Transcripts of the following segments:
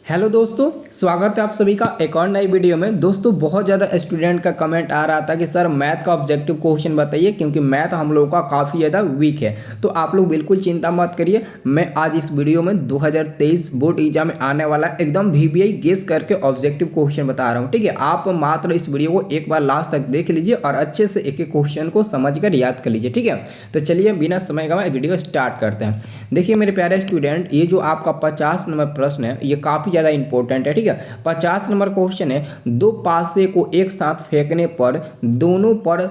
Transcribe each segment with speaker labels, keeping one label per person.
Speaker 1: Hello दोस्तों, स्वागत है आप सभी का एक और नई वीडियो में। दोस्तों, बहुत ज़्यादा स्टूडेंट का कमेंट आ रहा था कि सर मैथ का ऑब्जेक्टिव क्वेश्चन बताइए, क्योंकि मैथ हम लोगों का काफ़ी ज़्यादा वीक है। तो आप लोग बिल्कुल चिंता मत करिए, मैं आज इस वीडियो में 2023 बोर्ड एग्जाम में आने वाला एकदम वीवीआई गेस करके ऑब्जेक्टिव क्वेश्चन बता रहा हूँ। ठीक है, आप मात्र इस वीडियो को एक बार लास्ट तक देख लीजिए और अच्छे से एक एक क्वेश्चन को समझ कर याद कर लीजिए। ठीक है, तो चलिए बिना समय गवाए वीडियो स्टार्ट करते हैं। देखिए मेरे प्यारे स्टूडेंट, ये जो आपका 50 नंबर प्रश्न है ये काफ़ी ज़्यादा इंपॉर्टेंट है। ठीक है, 50 नंबर क्वेश्चन है, दो पासे को एक साथ फेंकने पर दोनों पर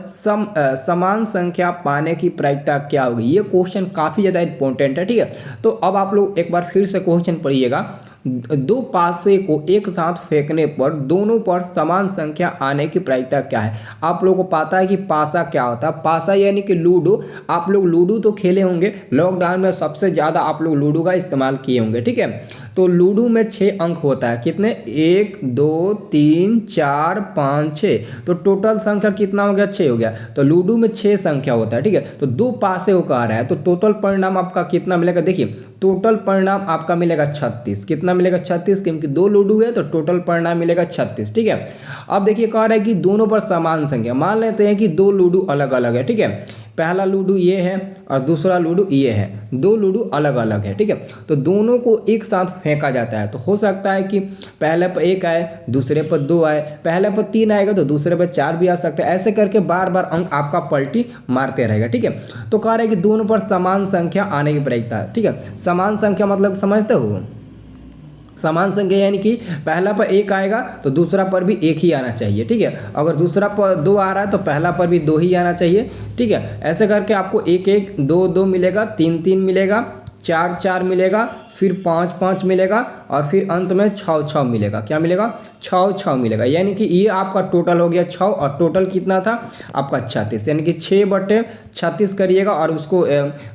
Speaker 1: समान संख्या पाने की प्रायिकता क्या होगी। ये क्वेश्चन काफ़ी ज़्यादा इंपॉर्टेंट है। ठीक है, तो अब आप लोग एक बार फिर से क्वेश्चन पढ़िएगा। दो पासे को एक साथ फेंकने पर दोनों पर समान संख्या आने की प्रायिकता क्या है। आप लोगों को पता है कि पासा क्या होता है। पासा यानी कि लूडो। आप लोग लूडो तो खेले होंगे, लॉकडाउन में सबसे ज़्यादा आप लोग लूडो का इस्तेमाल किए होंगे। ठीक है, तो लूडो में 6 अंक होता है। कितने? 1 2 3 4 5 6। तो टोटल संख्या कितना हो गया? 6 हो गया। तो लूडो में 6 संख्या होता है। ठीक है, तो दो पासे को कह रहा है, तो टोटल परिणाम आपका कितना मिलेगा? देखिए टोटल परिणाम आपका मिलेगा 36। कितना मिलेगा? 36, क्योंकि दो लूडो है तो टोटल परिणाम मिलेगा 36। ठीक है, अब देखिए कह रहा है कि दोनों पर समान संख्या। मान लेते हैं कि दो लूडो अलग अलग है। ठीक है, पहला लूडो ये है और दूसरा लूडो ये है, दो लूडो अलग अलग है। ठीक है, तो दोनों को एक साथ फेंका जाता है। तो हो सकता है कि पहले पर 1 आए, दूसरे पर 2 आए, पहले पर 3 आएगा तो दूसरे पर 4 भी आ सकता है। ऐसे करके बार बार अंक आपका पलटी मारते रहेगा। ठीक है, तो कह रहा है कि दोनों पर समान संख्या आने की प्रायिकता है। ठीक है, समान संख्या मतलब समझते हो? समान संख्या यानी कि पहला पर 1 आएगा तो दूसरा पर भी 1 ही आना चाहिए। ठीक है, अगर दूसरा पर 2 आ रहा है तो पहला पर भी 2 ही आना चाहिए। ठीक है, ऐसे करके आपको 1 1 2 2 मिलेगा, 3 3 मिलेगा, 4 4 मिलेगा, फिर 5 5 मिलेगा और फिर अंत में 6 6 मिलेगा। क्या मिलेगा? 6 6 मिलेगा। यानी कि ये आपका टोटल हो गया 6, और टोटल कितना था आपका? 36। यानी कि 6/36 करिएगा और उसको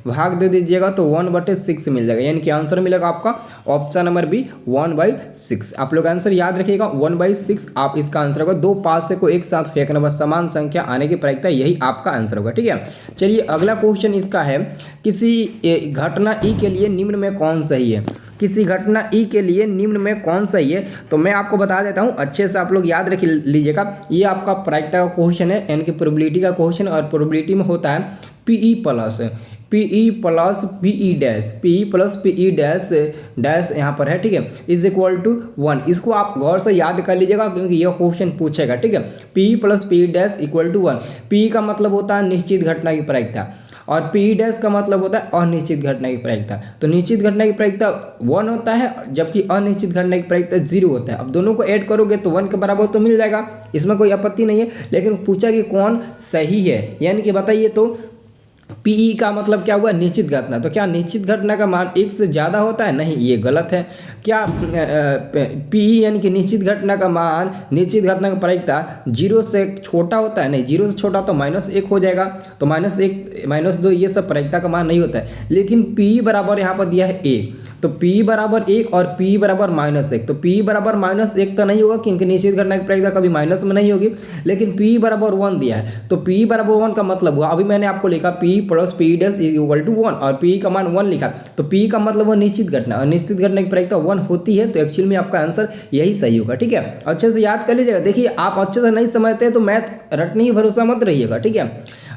Speaker 1: भाग दे दीजिएगा तो 1/6 मिल जाएगा। यानी कि आंसर मिलेगा आपका ऑप्शन नंबर बी 1/6। आप लोग आंसर याद रखिएगा 1/6 आप इसका आंसर होगा। दो पासे को एक साथ फेंकने पर समान संख्या आने की प्रायिकता, यही आपका आंसर होगा। ठीक है, चलिए अगला क्वेश्चन इसका है, किसी घटना ई के लिए निम्न में कौन सही है। किसी घटना ई के लिए निम्न में कौन सही है, तो मैं आपको बता देता हूँ, अच्छे से आप लोग याद रख लीजिएगा। ये आपका प्रायिकता का क्वेश्चन है, यानी कि प्रोबेबिलिटी का क्वेश्चन, और प्रोबेबिलिटी में होता है PE plus PE plus PE dash यहाँ पर है। ठीक है, इज इक्वल टू 1। इसको आप गौर से याद कर लीजिएगा क्योंकि यह क्वेश्चन पूछेगा। ठीक है, P plus P dash equal to 1। P का मतलब होता है निश्चित घटना की प्रायिकता और पी डैश का मतलब होता है अनिश्चित घटना की प्रायिकता। तो निश्चित घटना की प्रायिकता 1 होता है, जबकि अनिश्चित घटना की प्रायिकता 0 होता है। अब दोनों को ऐड करोगे तो 1 के बराबर तो मिल जाएगा, इसमें कोई आपत्ति नहीं है। लेकिन पूछा कि कौन सही है, यानी कि बताइए तो पीई का मतलब क्या हुआ? निश्चित घटना। तो क्या निश्चित घटना का मान 1 से ज़्यादा होता है? नहीं, ये गलत है। क्या पीई यानी कि निश्चित घटना का मान, निश्चित घटना का प्रायिकता 0 से छोटा होता है? नहीं, 0 से छोटा तो -1 हो जाएगा। तो -1 -2 ये सब प्रायिकता का मान नहीं होता है। लेकिन पीई बराबर यहाँ पर दिया है 1, तो पी बराबर 1 और पी बराबर -1। तो पी बराबर -1 तो नहीं होगा क्योंकि निश्चित घटना की प्रायिकता कभी माइनस में नहीं होगी। लेकिन पी बराबर 1 दिया है, तो पी बराबर 1 का मतलब हुआ, अभी मैंने आपको लिखा P plus P dash equal to 1 और पी का मान 1 लिखा, तो पी का मतलब वो निश्चित घटना, और निश्चित घटना की प्रायिकता 1 होती है। तो एक्चुअल में आपका आंसर यही सही होगा। ठीक है, अच्छे से याद कर लीजिएगा। देखिए आप अच्छे से नहीं समझते तो मैथ रटने की भरोसा मत रहिएगा। ठीक है,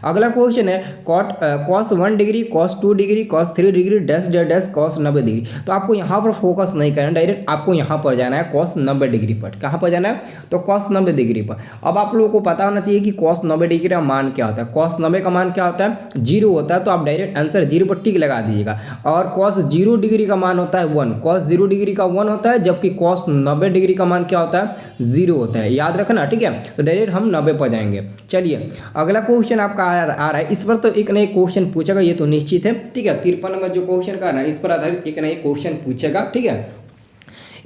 Speaker 1: अगला क्वेश्चन है cos 1 degree, cos 2 degree, cos 3 degree dash dash dash cos 90 degree. तो आपको यहाँ पर फोकस नहीं करना, डायरेक्ट आपको यहाँ पर जाना है cos 90 डिग्री पर। कहाँ पर जाना है? तो cos 90 डिग्री पर। अब आप लोगों को पता होना चाहिए कि cos 90 डिग्री का मान क्या होता है। cos 90 का मान क्या होता है? 0 होता है। तो आप डायरेक्ट आंसर 0 पर टिक लगा दीजिएगा। और cos 0 डिग्री का मान होता है 1। cos 0 डिग्री का 1 होता है, जबकि cos 90 डिग्री का मान क्या होता है? 0 होता है। याद रखना। ठीक है, तो डायरेक्ट हम 90 पर जाएंगे। चलिए अगला क्वेश्चन आपका आ रहा है, इस पर तो एक नए क्वेश्चन पूछेगा, ये तो निश्चित है। ठीक है, 53 में जो क्वेश्चन का है इस पर आधारित एक नए क्वेश्चन पूछेगा। ठीक है,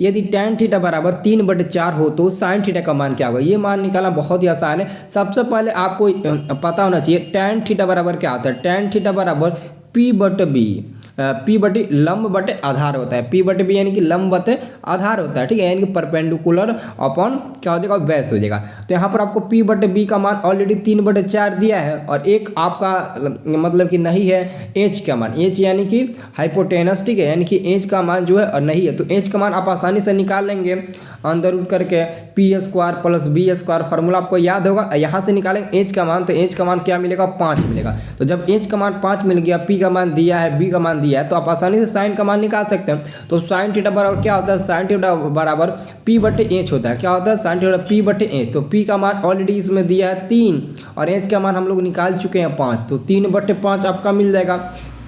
Speaker 1: यदि tan थीटा बराबर 3/4 हो तो sin थीटा का मान क्या होगा। ये मान निकालना बहुत ही आसान है। सबसे पहले आपको पता होना चाहिए tan थीटा बराबर क्या होता है। tan थीटा बराबर P/B। पी बटे लंब बटे आधार होता है, पी बटे बी यानी कि लंब बटे आधार होता है, ठीक है, यानी कि परपेंडिकुलर अपॉन क्या हो जाएगा, बेस हो जाएगा। तो यहाँ पर आपको पी बटे बी का मान ऑलरेडी 3/4 दिया है और एक आपका मतलब कि नहीं है एच का मान, एच यानी कि हाइपोटेनस, ठीक है, यानी कि एच का मान जो है नहीं है, तो एच का मान आप आसानी से निकाल लेंगे अंदर रूट करके P square plus B square, formula आपको याद होगा, यहाँ से निकालेंगे एच का मान, तो एच का मान क्या मिलेगा, 5 मिलेगा। तो जब एच का मान 5 मिल गया, पी का मान दिया है, बी का मान दिया है, तो आप आसानी से साइन का मान निकाल सकते हैं। तो साइन थीटा बराबर क्या होता है, साइन थीटा बराबर पी बटे एच होता है, क्या होता है, साइन थीटा पी बटे एच। तो पी का मान ऑलरेडी इसमें दिया है 3 और एच का मान हम लोग निकाल चुके हैं 5, तो 3/5 आपका मिल जाएगा।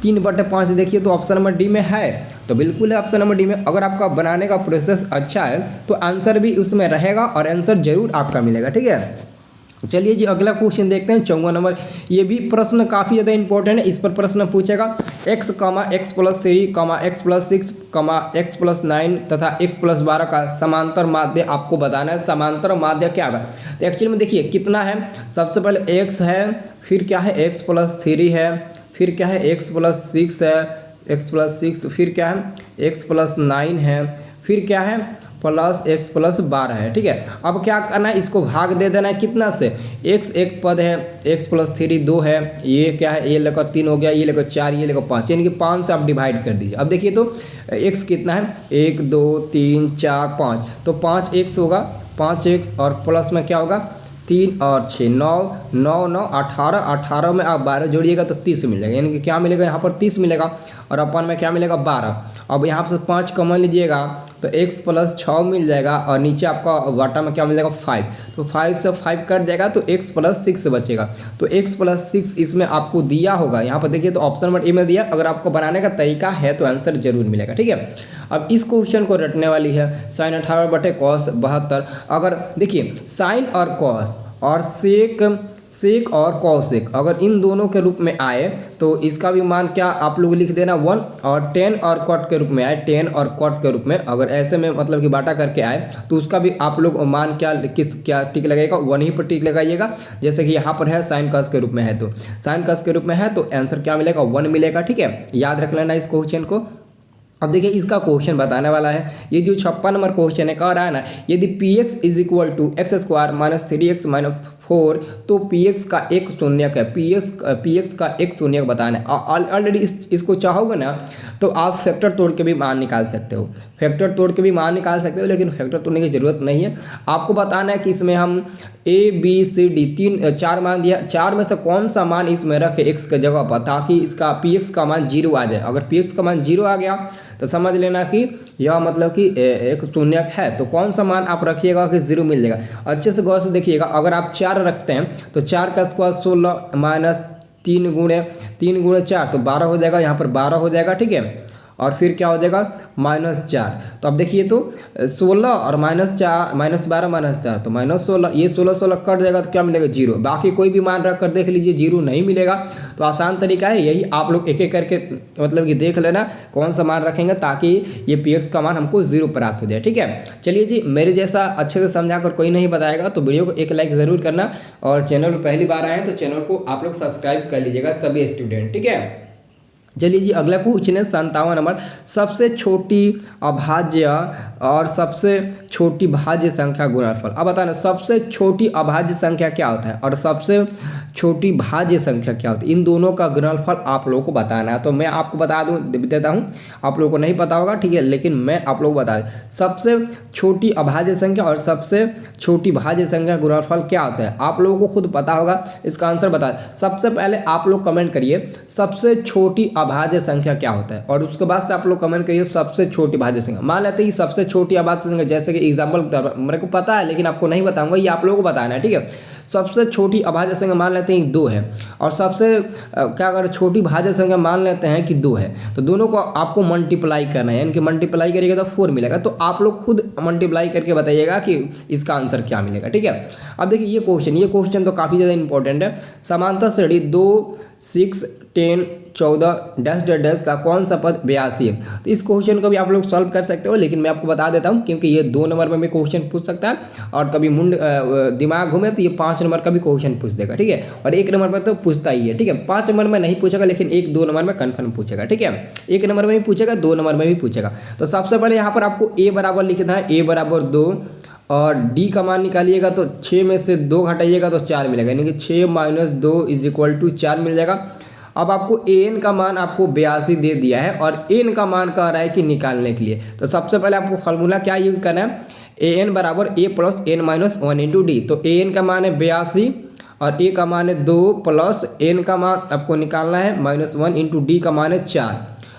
Speaker 1: 3/5 देखिए तो ऑप्शन नंबर डी में है, तो बिल्कुल है ऑप्शन नंबर डी में। अगर आपका बनाने का प्रोसेस अच्छा है तो आंसर भी उसमें रहेगा और आंसर जरूर आपका मिलेगा, ठीक है। चलिए जी अगला क्वेश्चन देखते हैं 54 नंबर। ये भी प्रश्न काफ़ी ज़्यादा इंपॉर्टेंट है, इस पर प्रश्न पूछेगा x, x+3, x+6, x+9 तथा x+12 का समांतर माध्य आपको बताना है। समांतर माध्य क्या होगा, तो एक्चुअली में देखिए कितना है, सबसे पहले x है, फिर क्या है x+3 है, फिर क्या है x+6 है, x+6, फिर क्या है x+9 है, फिर क्या है प्लस x+12 है, ठीक है। अब क्या करना है, इसको भाग दे देना है कितना से, x एक पद है, x+3 2 है, ये क्या है, ये लेकर 3 हो गया, ये लेकर 4, ये लेकर 5, यानी कि 5 से आप डिवाइड कर दीजिए। अब देखिए तो x कितना है, 1 2 3 4 5, तो 5x होगा, 5x और प्लस में क्या होगा 3 और 6 9 9 9 18, 18 में आप 12 जोड़िएगा तो 30 मिल जाएगा, यानी कि क्या मिलेगा यहाँ पर 30 मिलेगा और अपन में क्या मिलेगा 12। अब यहाँ से 5 कॉमन लीजिएगा तो x+6 मिल जाएगा और नीचे आपका वाटा में क्या मिल जाएगा 5, तो 5 से 5 कट जाएगा तो x+6 बचेगा। तो x+6 इसमें आपको दिया होगा, यहाँ पर देखिए तो ऑप्शन नंबर ए में दिया। अगर आपको बनाने का तरीका है तो आंसर जरूर मिलेगा, ठीक है। अब इस क्वेश्चन को रटने वाली है साइन 18/cos 72। अगर देखिए साइन और कॉस और सेक और कॉसेक अगर इन दोनों के रूप में आए तो इसका भी मान क्या आप लोग लिख देना 1, और टेन और कॉट के रूप में आए, टेन और कॉट के रूप में अगर ऐसे में मतलब कि बाटा करके आए तो उसका भी आप लोग मान क्या टिक लगेगा, 1 ही पर टिक लगाइएगा। जैसे कि यहाँ पर है साइन कस के रूप में है, तो साइन कस के रूप में है तो आंसर क्या मिलेगा 1 मिलेगा, ठीक है। याद रख लेना इस क्वेश्चन को। अब देखिए इसका क्वेश्चन बताने वाला है, ये जो 56 नंबर क्वेश्चन है, कह रहा है ना यदि px = x² - 3x - 4 तो px का एक शून्यक है, px का एक शून्यक बताना है। ऑलरेडी इसको चाहोगे ना तो आप फैक्टर तोड़ के भी मान निकाल सकते हो, फैक्टर तोड़ के भी मान निकाल सकते हो, लेकिन फैक्टर तोड़ने की ज़रूरत नहीं है। आपको बताना है कि इसमें हम a b c d 4 मान दिया, 4 में से कौन सा मान इसमें रखे x के जगह पर, ताकि इसका px का मान 0 आ जाए। अगर px का मान 0 आ गया तो समझ लेना कि यह मतलब कि एक शून्यक है, तो कौन सा मान आप रखिएगा कि 0 मिल जाएगा। अच्छे से गौर से देखिएगा, अगर आप 4 रखते हैं तो 4 का स्क्वायर 16 माइनस 3 गुणे 4 तो 12 हो जाएगा, यहाँ पर 12 हो जाएगा, ठीक है। और फिर क्या हो जाएगा -4, तो अब देखिए तो 16 और -4 -12 -4 तो -16, ये 16 कट जाएगा तो क्या मिलेगा 0। बाकी कोई भी मान रख कर देख लीजिए 0 नहीं मिलेगा। तो आसान तरीका है यही, आप लोग एक एक करके मतलब कि देख लेना कौन सा मान रखेंगे ताकि ये px का मान हमको 0 प्राप्त हो जाए, ठीक है। चलिए जी, मेरे जैसा अच्छे से समझा कर कोई नहीं बताएगा तो वीडियो को एक लाइक ज़रूर करना, और चैनल पर पहली बार आए हैं तो चैनल को आप लोग सब्सक्राइब कर लीजिएगा सभी स्टूडेंट, ठीक है। चलिए जी अगला क्वेश्चन है 57 नंबर। सबसे छोटी अभाज्य और सबसे छोटी भाज्य संख्या गुणनफल। अब बताना सबसे छोटी अभाज्य संख्या क्या होता है और सबसे छोटी भाज्य संख्या क्या होती है, इन दोनों का गुणनफल आप लोगों को बताना है। तो मैं आपको बता देता हूँ, आप लोगों को नहीं पता होगा, ठीक है, लेकिन मैं आप लोगों को बता दूँ सबसे छोटी अभाज्य संख्या और सबसे छोटी भाज्य संख्या गुणनफल क्या होता है। आप लोगों को खुद पता होगा, इसका आंसर बता। सबसे पहले आप लोग कमेंट करिए सबसे छोटी अभाज्य संख्या क्या होता है, और उसके बाद से आप लोग कमेंट करिए सबसे छोटी भाज्य संख्या। मान लेते हैं कि सबसे छोटी अभाज्य संख्या, जैसे कि एग्जाम्पल मेरे को पता है लेकिन आपको नहीं बताऊंगा, ये आप लोगों को बताना है, ठीक है। सबसे छोटी अभाज्य संख्या मान लेते हैं 2 है, और सबसे क्या अगर छोटी भाज्य संख्या मान लेते हैं कि 2 है, तो दोनों को आपको मल्टीप्लाई करना है, यानी कि मल्टीप्लाई करिएगा तो 4 मिलेगा। तो आप लोग खुद मल्टीप्लाई करके बताइएगा कि इसका आंसर क्या मिलेगा, ठीक है। अब देखिए ये क्वेश्चन तो काफ़ी ज़्यादा इंपॉर्टेंट है। समांतर श्रेणी 2 6 10 14 डैश डैश डैश का कौन सा पद 82 है। तो इस क्वेश्चन को भी आप लोग सॉल्व कर सकते हो, लेकिन मैं आपको बता देता हूँ क्योंकि ये 2 नंबर में भी क्वेश्चन पूछ सकता है और कभी दिमाग घूमे तो ये 5 नंबर का भी क्वेश्चन पूछ देगा, ठीक है। और 1 नंबर में तो पूछता ही है, ठीक है। 5 नंबर में नहीं पूछेगा, लेकिन 1-2 नंबर में कन्फर्म पूछेगा, ठीक है। 1 नंबर में भी पूछेगा, 2 नंबर में भी पूछेगा। तो सबसे पहले यहाँ पर आपको ए बराबर लिखना है, ए बराबर 2 और डी का मान निकालिएगा तो 6 में से 2 घटाइएगा तो 4 मिलेगा, यानी कि 6 - 2 = 4 मिल जाएगा। अब आपको एन का मान आपको 82 दे दिया है और एन का मान कह रहा है कि निकालने के लिए। तो सबसे पहले आपको फार्मूला क्या यूज़ करना है, ए एन बराबर A plus N minus 1 into D. तो ए एन का मान है 82 और ए का मान है 2 प्लस एन का मान आपको निकालना है -1 इंटू डी का मान है 4।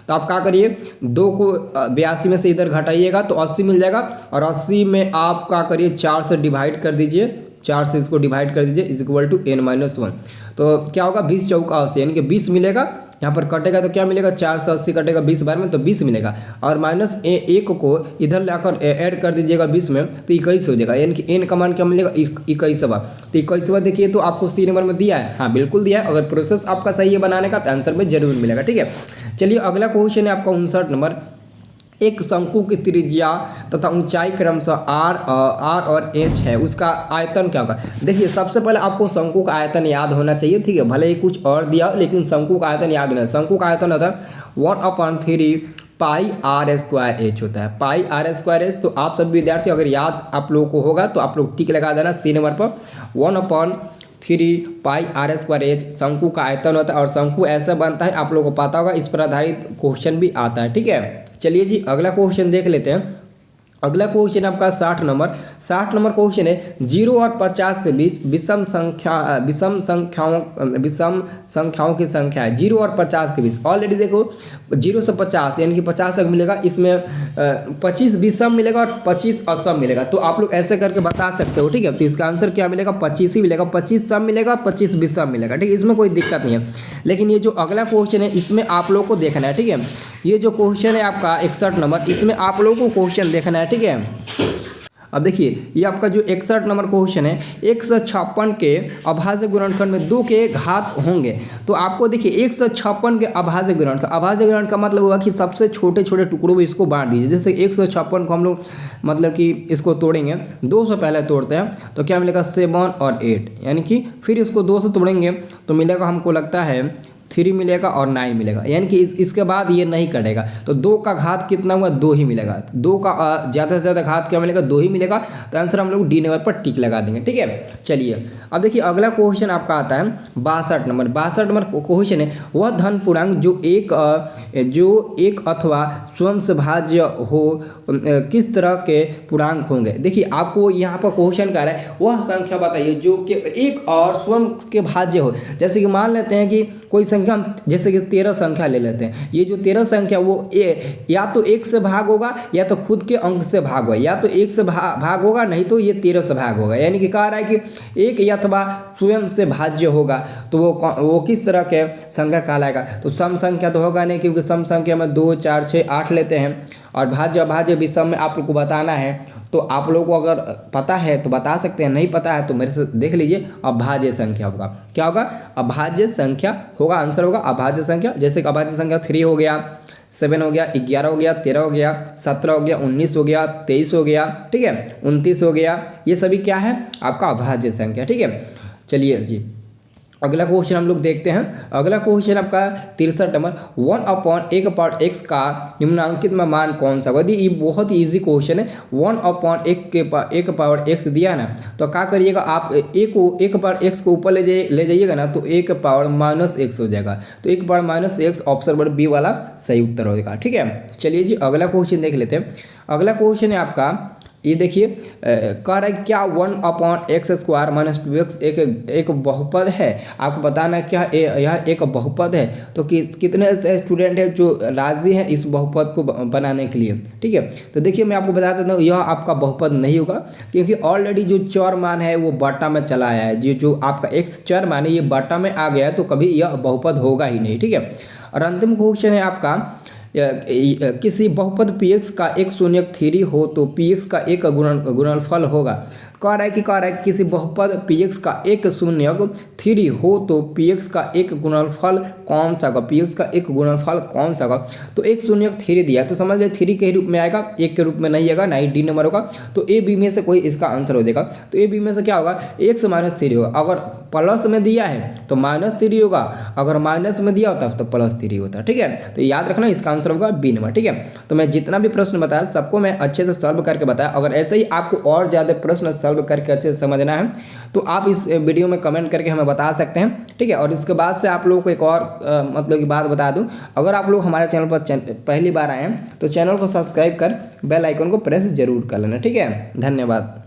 Speaker 1: तो आप क्या करिए, 2 को 82 में से इधर घटाइएगा तो 80 मिल जाएगा और 80 में आप क्या करिए 4 से डिवाइड कर दीजिए, 4 से इसको डिवाइड कर दीजिए =n-1। तो क्या होगा 20 चौका 80 यानी कि 20 मिलेगा। यहाँ पर कटेगा तो क्या मिलेगा, 4 से 80 कटेगा 20 बार में तो 20 मिलेगा और -1 को इधर लाकर ऐड कर दीजिएगा 20 में तो 21 हो जाएगा, यानी कि एन का मान क्या मिलेगा 21वां। तो 21वां देखिए तो आपको सी नंबर में दिया है, हाँ बिल्कुल दिया है। अगर प्रोसेस आपका सही है बनाने का तो आंसर में जरूर मिलेगा, ठीक है। चलिए अगला क्वेश्चन है आपका 59 नंबर। एक शंकु की त्रिज्या तथा ऊंचाई क्रमशः आर और एच है, उसका आयतन क्या होगा। देखिए सबसे पहले आपको शंकु का आयतन याद होना चाहिए, ठीक है। भले ही कुछ और दिया लेकिन शंकु का आयतन याद होना है। शंकु का आयतन होता है 1/3 पाई आर स्क्वायर एच होता है, पाई आर स्क्वायर एच। तो आप सब विद्यार्थी अगर याद आप लोगों को होगा तो आप लोग टिक लगा देना सी नंबर पर। 1/3 पाई आर स्क्वायर एच शंकु का आयतन होता है और शंकु ऐसा बनता है, आप लोगों को पता होगा, इस पर आधारित क्वेश्चन भी आता है, ठीक है। चलिए जी अगला क्वेश्चन देख लेते हैं। अगला क्वेश्चन आपका 60 नंबर क्वेश्चन है 0 और 50 के बीच विषम संख्याओं की संख्या है। 0 और 50 के बीच ऑलरेडी देखो 0 से 50 यानी कि 50 तक मिलेगा, इसमें 25 विषम मिलेगा और 25 असम मिलेगा। तो आप लोग ऐसे करके बता सकते हो, ठीक है। तो इसका आंसर क्या मिलेगा, 25 ही मिलेगा, 25 सम मिलेगा, 25 विषम मिलेगा, ठीक है। इसमें कोई दिक्कत नहीं है। लेकिन ये जो अगला क्वेश्चन है इसमें आप लोग को देखना है, ठीक है। ये जो क्वेश्चन है आपका 61 नंबर, इसमें आप लोगों को क्वेश्चन देखना है, ठीक है। अब देखिए ये आपका जो 61 नंबर क्वेश्चन है, 156 के अभाज्य गुणनखंड में 2 के घात होंगे। तो आपको देखिए 156 के अभाज्य गुणनखंड का मतलब होगा कि सबसे छोटे छोटे टुकड़ों में इसको बांट दीजिए। जैसे 156 को हम लोग मतलब कि इसको तोड़ेंगे, 2 से पहले तोड़ते हैं तो क्या मिलेगा 7 और 8, यानी कि फिर इसको 2 से तोड़ेंगे तो मिलेगा हमको लगता है 3 मिलेगा और 9 मिलेगा, यानी कि इसके बाद ये नहीं कटेगा। तो 2 का घात कितना हुआ, 2 ही मिलेगा। 2 का ज़्यादा से ज़्यादा घात क्या मिलेगा, 2 ही मिलेगा। तो आंसर हम लोग डी नंबर पर टिक लगा देंगे, ठीक है। चलिए अब देखिए अगला क्वेश्चन आपका आता है 62 नंबर क्वेश्चन है वह धन पूर्णांक जो एक अथवा स्वयं से भाज्य हो किस तरह के पूर्णांक होंगे। देखिए आपको यहाँ पर क्वेश्चन कर रहा है वह संख्या बताइए जो कि एक और स्वयं के भाज्य हो। जैसे कि मान लेते हैं कि कोई संख्या, जैसे कि 13 संख्या ले लेते हैं। ये जो 13 संख्या वो या तो 1 से भाग होगा या तो खुद के अंक से भाग होगा, या तो 1 से भाग होगा नहीं तो ये 13 से भाग होगा। यानी कि कह रहा है कि एक अथवा स्वयं से भाज्य होगा तो वो किस तरह के संख्या कहलाएगा। तो सम संख्या तो होगा नहीं, क्योंकि सम संख्या में 2, 4, 6, 8 लेते हैं और भाज्य अभाज्य विषम में आप लोग को बताना है। तो आप लोगों को अगर पता है तो बता सकते हैं, नहीं पता है तो मेरे से देख लीजिए। अभाज्य संख्या होगा, क्या होगा, अभाज्य संख्या होगा, आंसर होगा अभाज्य संख्या। जैसे कि अभाज्य संख्या 3 हो गया, 7 हो गया, 11 हो गया, 13 हो गया, 17 हो गया, 19 हो गया, 23 हो गया, ठीक है, 29 हो गया। ये सभी क्या है आपका अभाज्य संख्या, ठीक है। चलिए जी अगला क्वेश्चन हम लोग देखते हैं। अगला क्वेश्चन आपका 63 नंबर 1/1 का निम्नांकित में मान कौन सा होगा। ये बहुत ही ईजी क्वेश्चन है। 1/1 दिया है ना, तो क्या करिएगा आप 1/x को ऊपर ले जाइएगा ना तो 1/-x हो जाएगा। तो 1/-x ऑप्शन नंबर बी वाला सही उत्तर होगा, ठीक है। चलिए जी अगला क्वेश्चन देख लेते हैं। अगला क्वेश्चन है आपका, ये देखिए कह रहा है क्या 1/x² - 2x एक बहुपद है। आपको बताना क्या यह एक बहुपद है। तो कितने स्टूडेंट हैं जो राजी हैं इस बहुपद को बनाने के लिए, ठीक है। तो देखिए मैं आपको बता देता हूँ यह आपका बहुपद नहीं होगा, क्योंकि ऑलरेडी जो चर मान है वो बटा में चला आया है। जो आपका x चर मान है ये बटा में आ गया है, तो कभी यह बहुपद होगा ही नहीं, ठीक है। और अंतिम क्वेश्चन है आपका किसी बहुपद px का एक शून्यक 3 हो तो px का एक गुणनफल होगा। कह रहा है कि किसी बहुपद px का एक शून्यक 3 हो तो px का एक गुणनफल कौन सा होगा, px का एक गुणनफल कौन सा होगा। तो एक शून्यक 3 दिया है तो समझ लीजिए 3 के ही रूप में आएगा, एक के रूप में नहीं आएगा, ना ही डी नंबर होगा। तो ए बी में से कोई इसका आंसर हो जाएगा। तो ए बी में से क्या होगा, x -3 होगा। अगर प्लस में दिया है तो -3 होगा, अगर माइनस में दिया होता तो +3 होता। ठीक है, तो याद रखना इसका आंसर होगा बी नंबर। ठीक है, तो मैं जितना भी प्रश्न बताया सबको मैं अच्छे से सॉल्व करके बताया। अगर ऐसे ही आपको और ज़्यादा प्रश्न सॉल्व करके अच्छे से समझना है तो आप इस वीडियो में कमेंट करके हमें बता सकते हैं। ठीक है, और इसके बाद से आप लोगों को एक और मतलब की बात बता दूं, अगर आप लोग हमारे चैनल पर पहली बार आए हैं तो चैनल को सब्सक्राइब कर बेल आइकन को प्रेस जरूर कर लेना। ठीक है, धन्यवाद।